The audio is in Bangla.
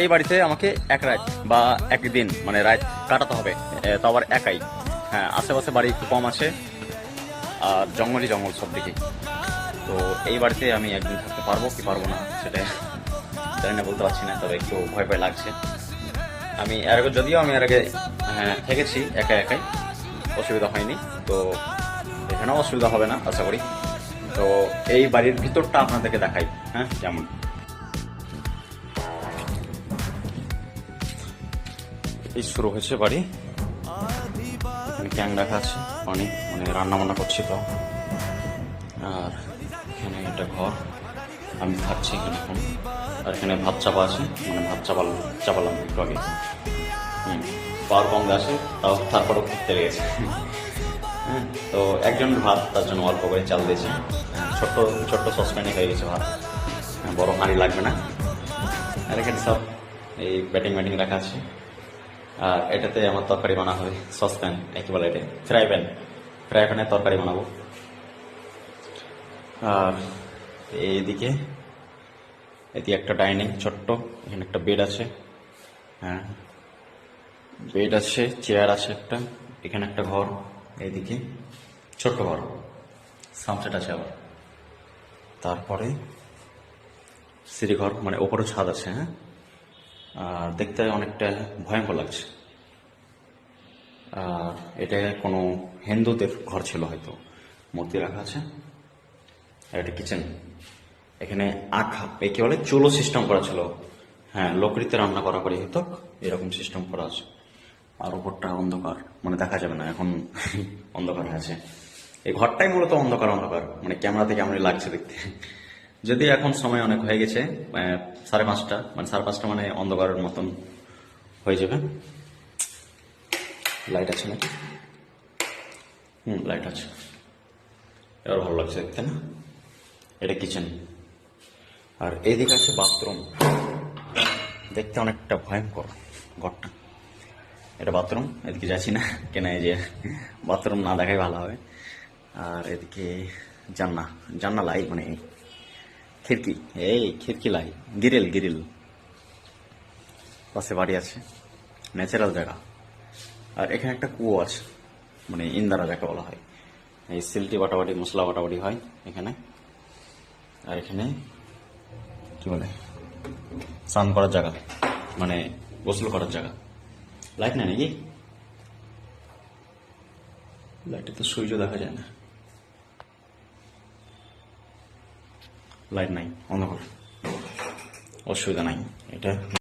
এই বাড়িতে আমাকে এক রাত বা একদিন মানে রাত কাটাতে হবে, তো আবার একাই। হ্যাঁ, আশেপাশে বাড়ি একটু কম আছে আর জঙ্গলই জঙ্গল সব দিকে। তো এই বাড়িতে আমি একদিন থাকতে পারবো কি পারবো না সেটা জানি না, বলতে পারছি না, তবে একটু ভয় ভয় লাগছে। আমি এর আগে যদিও আমি এর আগে থেকেছি একা একাই, অসুবিধা হয়নি। তো এখানেও অসুবিধা হবে না আশা করি। তো এই বাড়ির ভিতরটা আপনাদেরকে দেখাই। হ্যাঁ, যেমন এই শুরু হয়েছে বাড়ি, এখানে ক্যাং রাখা আছে, পানি মানে রান্না বান্না করছি তো। আর এখানে একটা ঘর, আমি থাকছি এখানে এখন। আর এখানে ভাত চাপা আছে, মানে ভাত চাপালাম একটু আগে। পাওয়ার কম আছে, তারপরেও করতে লেগেছে। হ্যাঁ, তো একজন ভাত, তার জন্য অল্প করে চাল দিয়েছে। ছোট্ট ছোট্ট সসপ্যানে হয়ে গেছে ভাত, বড় হাঁড়ি লাগবে না। আর এখানে সব এই ব্যাটিং রাখা আছে। আর এটাতে আমার তরকারি বানা হবে, সসপ্যান একই বলে, এটা ফ্রাই প্যানে তরকারি বানাবো। আর এইদিকে এদিকে একটা ডাইনিং ছোট্ট, এখানে একটা বেড আছে। হ্যাঁ, বেড আছে, চেয়ার আছে একটা, এখানে একটা ঘর, এইদিকে ছোট্ট ঘর, সানসেট আছে আবার। তারপরে সিঁড়িঘর, মানে ওপরে ছাদ আছে। হ্যাঁ, আর দেখতে অনেকটা ভয়ঙ্কর লাগছে। আর এটা কোনো হিন্দুদের ঘর ছিল হয়তো, মূর্তি রাখা আছে। আর এটা কিচেন, এখানে কি বলে চুলো সিস্টেম করা ছিল। হ্যাঁ, লকড়িতে রান্না করা হতো, এরকম সিস্টেম করা আছে। আর ওপরটা অন্ধকার, মানে দেখা যাবে না এখন, অন্ধকার আছে। এই ঘরটাই মূলত অন্ধকার, মানে ক্যামেরাতে কেমন লাগছে দেখতে। যদি এখন সময় অনেক হয়ে গেছে, 5:30, মানে 5:30 মানে অন্ধকারের মতন হয়ে যাবে। লাইট আছে নাকি? লাইট আছে, এবার ভালো লাগছে দেখতে না? এটা কিচেন। আর এইদিকে আছে বাথরুম, দেখতে অনেকটা ভয়ঙ্কর ঘরটা। এটা বাথরুম, এদিকে যাচ্ছি না কেন, এই যে বাথরুম না দেখাই ভালো হবে। আর এদিকে জান্নালাই, মানে খিড়কি, খিড়কি লাই, গিরিল। পাশে বাড়ি আছে, ন্যাচারাল জায়গা। আর এখানে একটা কুয়ো আছে, মানে ইন্দারা যাকে বলা হয়। এই সিলটি বাটাবাটি, মশলা বাটাবাটি হয় এখানে। আর এখানে কি বলে, স্নান করার জায়গা, মানে গোসল করার জায়গা। লাইট নাই নাকি? লাইটে তো সূর্য দেখা যায় না, লাইট নাই, অন্ধকার, অসুবিধা নাই। এটা